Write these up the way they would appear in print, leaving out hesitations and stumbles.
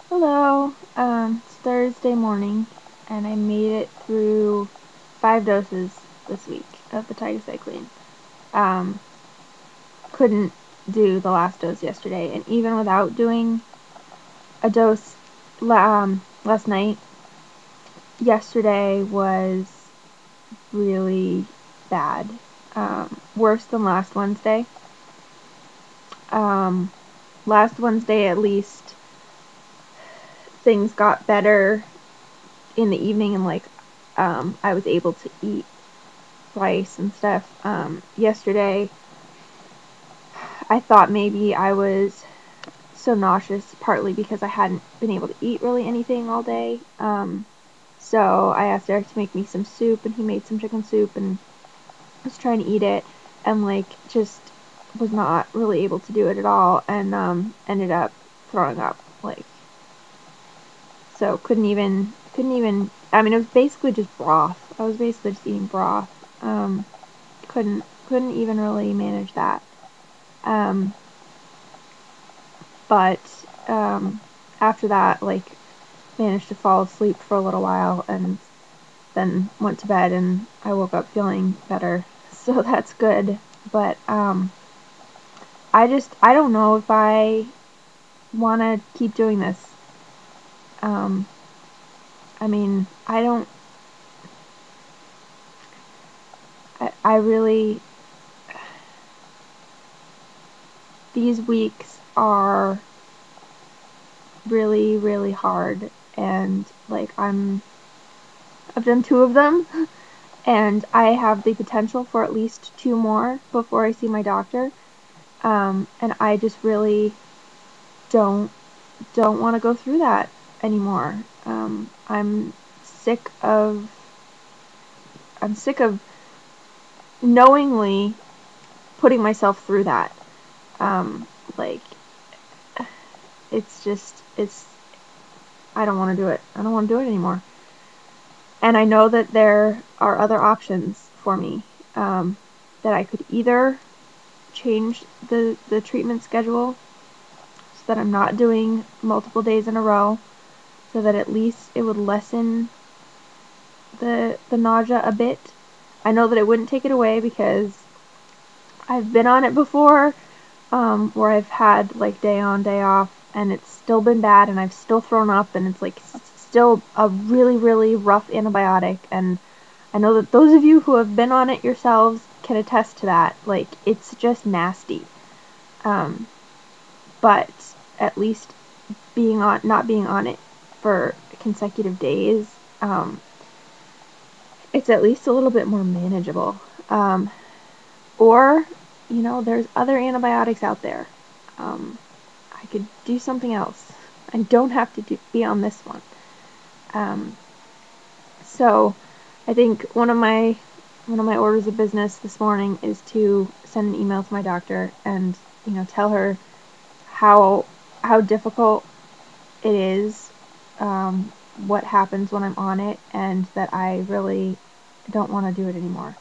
Hello. It's Thursday morning, and I made it through 5 doses this week of the tigecycline. Um, couldn't do the last dose yesterday, and even without doing a dose last night, yesterday was really bad. Worse than last Wednesday. Last Wednesday, at least, things got better in the evening, and I was able to eat rice and stuff. Yesterday, I thought maybe I was so nauseous, partly because I hadn't been able to eat really anything all day. So I asked Eric to make me some soup, and he made some chicken soup, and I was trying to eat it, and just was not really able to do it at all, and ended up throwing up. So couldn't even. I mean, it was basically just broth. I was basically just eating broth. Couldn't even really manage that. Um, but after that, managed to fall asleep for a little while, and then went to bed, and I woke up feeling better. So that's good. But I don't know if I want to keep doing this. Um, I mean, I really, these weeks are really, really hard, and I've done 2 of them, and I have the potential for at least 2 more before I see my doctor. And I just really don't want to go through that anymore. I'm sick of I'm sick of knowingly putting myself through that. Like it's I don't want to do it. I don't want to do it anymore. And I know that there are other options for me, that I could either change the treatment schedule so that I'm not doing multiple days in a row, so that at least it would lessen the nausea a bit. I know that it wouldn't take it away, because I've been on it before, where I've had day on, day off, and it's still been bad, and I've still thrown up, and it's still a really, really rough antibiotic. And I know that those of you who have been on it yourselves can attest to that. It's just nasty. But at least not being on it for consecutive days, it's at least a little bit more manageable. Or, there's other antibiotics out there. I could do something else. I don't have to be on this one. So I think one of my orders of business this morning is to send an email to my doctor and tell her how difficult it is, what happens when I'm on it, and that I really don't want to do it anymore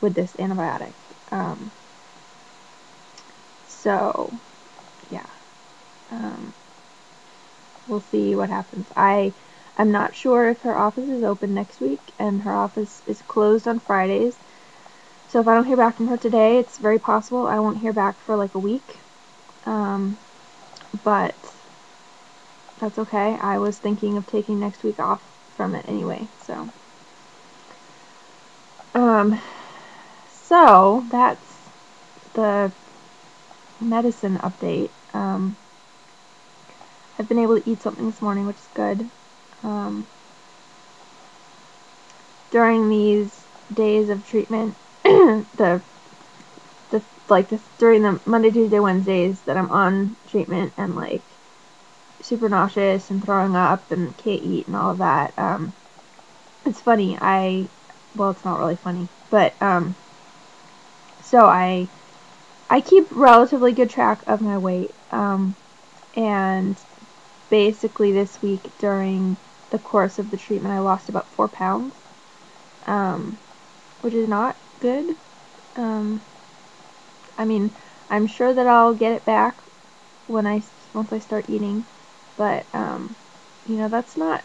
with this antibiotic. So yeah, we'll see what happens. I'm not sure if her office is open next week, and her office is closed on Fridays. So if I don't hear back from her today, it's very possible I won't hear back for a week. But that's okay. I was thinking of taking next week off from it anyway. So that's the medicine update. I've been able to eat something this morning, which is good. During these days of treatment, during the Monday, Tuesday, Wednesdays that I'm on treatment, and super nauseous and throwing up and can't eat and all of that. It's funny. Well, it's not really funny, but so I keep relatively good track of my weight. And basically this week, during the course of the treatment, I lost about 4 pounds, which is not good. I mean, I'm sure that I'll get it back once I start eating. But, that's not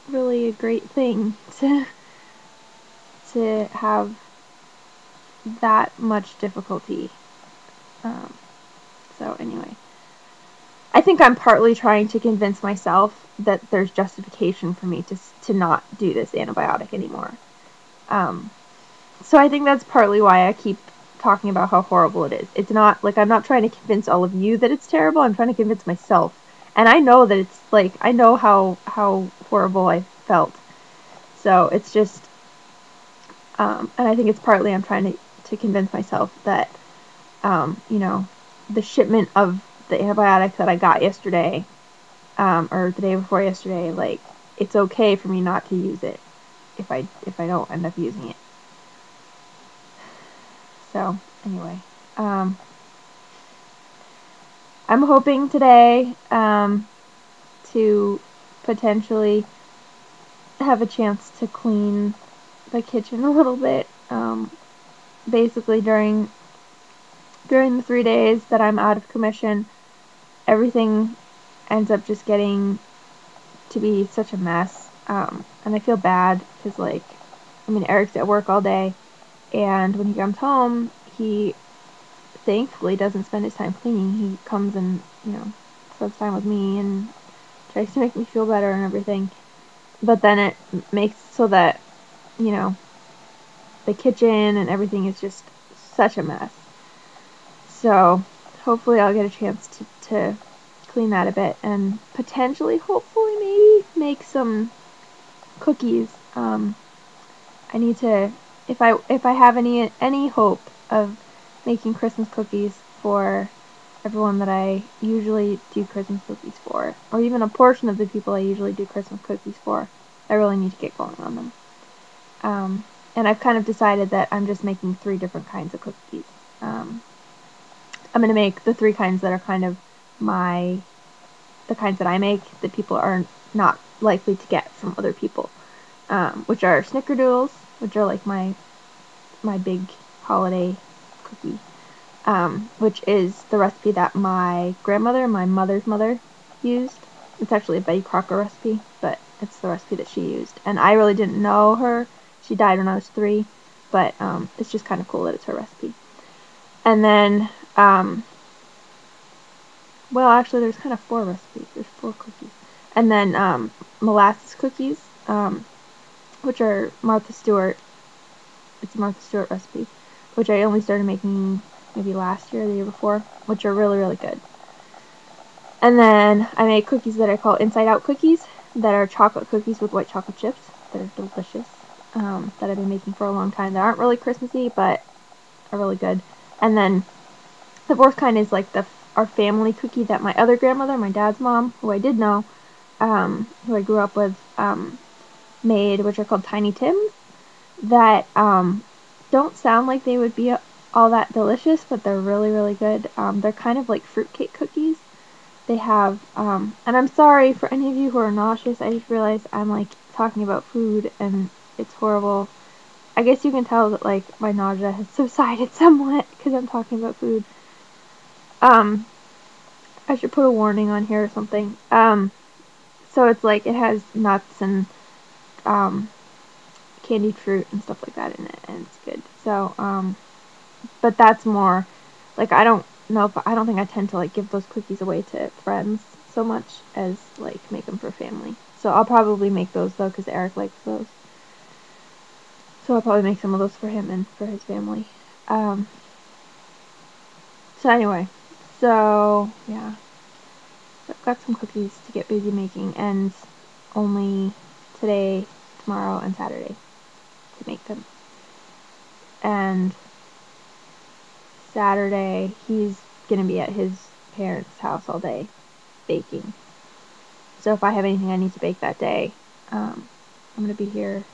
really a great thing to have that much difficulty. So anyway, I think I'm partly trying to convince myself that there's justification for me to not do this antibiotic anymore. So I think that's partly why I keep talking about how horrible it is. It's not like I'm not trying to convince all of you that it's terrible. I'm trying to convince myself. And I know that it's like, I know how horrible I felt. So it's just, and I think it's partly I'm trying to convince myself that, the shipment of the antibiotics that I got yesterday, or the day before yesterday, like, it's okay for me not to use it if I don't end up using it. So, anyway, I'm hoping today, to potentially have a chance to clean the kitchen a little bit. Basically during the 3 days that I'm out of commission, everything ends up just getting to be such a mess. And I feel bad because, Eric's at work all day, and when he comes home, he thankfully doesn't spend his time cleaning. He comes and, spends time with me and tries to make me feel better and everything. But then it makes so that, the kitchen and everything is just such a mess. So hopefully I'll get a chance to clean that a bit and potentially, hopefully, maybe make some cookies. I need to, if I have any hope of making Christmas cookies for everyone that I usually do Christmas cookies for, or even a portion of the people I usually do Christmas cookies for, I really need to get going on them. And I've kind of decided that I'm just making 3 different kinds of cookies. I'm going to make the 3 kinds that are kind of the kinds that I make that people are not likely to get from other people, which are snickerdoodles, which are like my big holiday cookie, which is the recipe that my grandmother, my mother's mother, used. It's actually a Betty Crocker recipe, but it's the recipe that she used. And I really didn't know her. She died when I was 3, but it's just kind of cool that it's her recipe. And then, well, actually, there's kind of 4 recipes. There's 4 cookies. And then molasses cookies, which are Martha Stewart. It's a Martha Stewart recipe, which I only started making maybe last year or the year before, which are really, really good. And then I make cookies that I call Inside Out cookies, that are chocolate cookies with white chocolate chips. That are delicious, that I've been making for a long time. They aren't really Christmassy, but are really good. And then the 4th kind is like our family cookie that my other grandmother, my dad's mom, who I did know, who I grew up with, made, which are called Tiny Tims, that don't sound like they would be all that delicious, but they're really, really good. They're kind of like fruitcake cookies. They have, and I'm sorry for any of you who are nauseous. I just realized I'm talking about food and it's horrible. I guess you can tell that my nausea has subsided somewhat because I'm talking about food. I should put a warning on here or something. So it's it has nuts and candied fruit and stuff like that in it, and it's good. So, but that's more I don't think I tend to give those cookies away to friends so much as make them for family. So I'll probably make those though because Eric likes those. So I'll probably make some of those for him and for his family. So anyway, yeah, I've got some cookies to get busy making, and only today, tomorrow, and Saturday to make them. And Saturday, he's gonna be at his parents' house all day baking. So if I have anything I need to bake that day, I'm gonna be here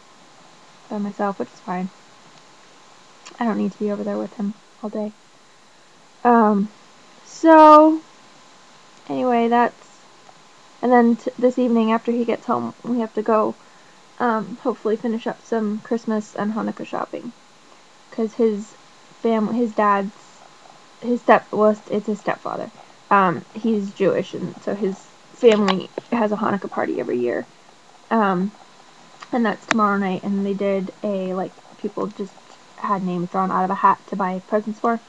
by myself, which is fine. I don't need to be over there with him all day. So anyway, and then this evening after he gets home, we have to go hopefully finish up some Christmas and Hanukkah shopping, because it's his stepfather. He's Jewish, and so his family has a Hanukkah party every year. And that's tomorrow night, and they did people just had names drawn out of a hat to buy presents for.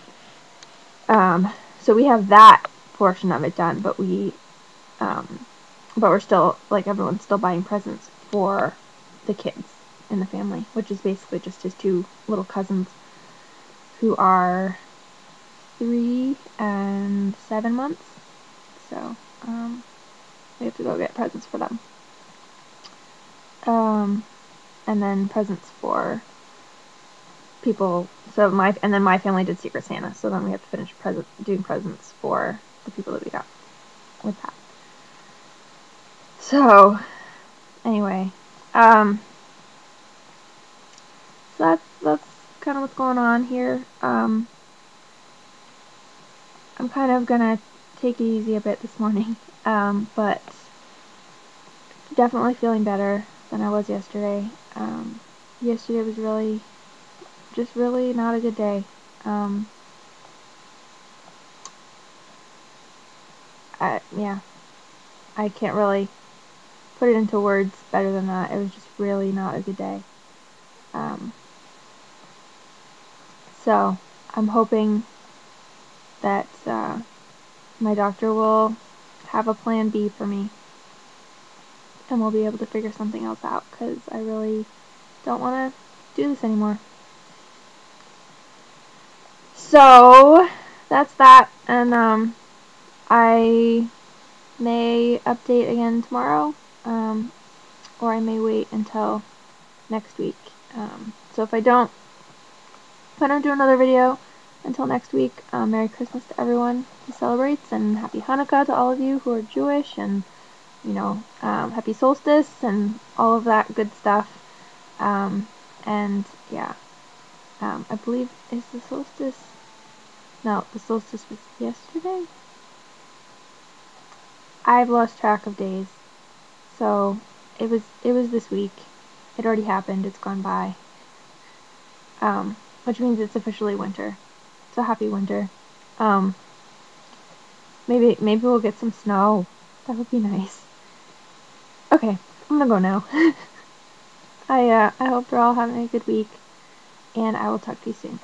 So we have that portion of it done, but we're still, everyone's still buying presents for the kids in the family, which is basically just his 2 little cousins who are 3 and 7 months. So, we have to go get presents for them. And then presents for people. So my family did Secret Santa. So then we have to finish doing presents for the people that we got with that. So anyway, so that's kind of what's going on here. I'm kind of gonna take it easy a bit this morning, but definitely feeling better than I was yesterday. Yesterday was really not a good day. I can't really put it into words better than that. It was just really not a good day. So I'm hoping that my doctor will have a plan B for me, and we'll be able to figure something else out, because I really don't want to do this anymore. So that's that, and I may update again tomorrow, or I may wait until next week. So if I don't do another video until next week, Merry Christmas to everyone who celebrates, and Happy Hanukkah to all of you who are Jewish, and Happy Solstice and all of that good stuff. And yeah, I believe, is the solstice? No, the solstice was yesterday? I've lost track of days. So it was this week. It already happened. It's gone by. Which means it's officially winter. So happy winter. Maybe we'll get some snow. That would be nice. Okay, I'm gonna go now. I hope you're all having a good week, and I will talk to you soon.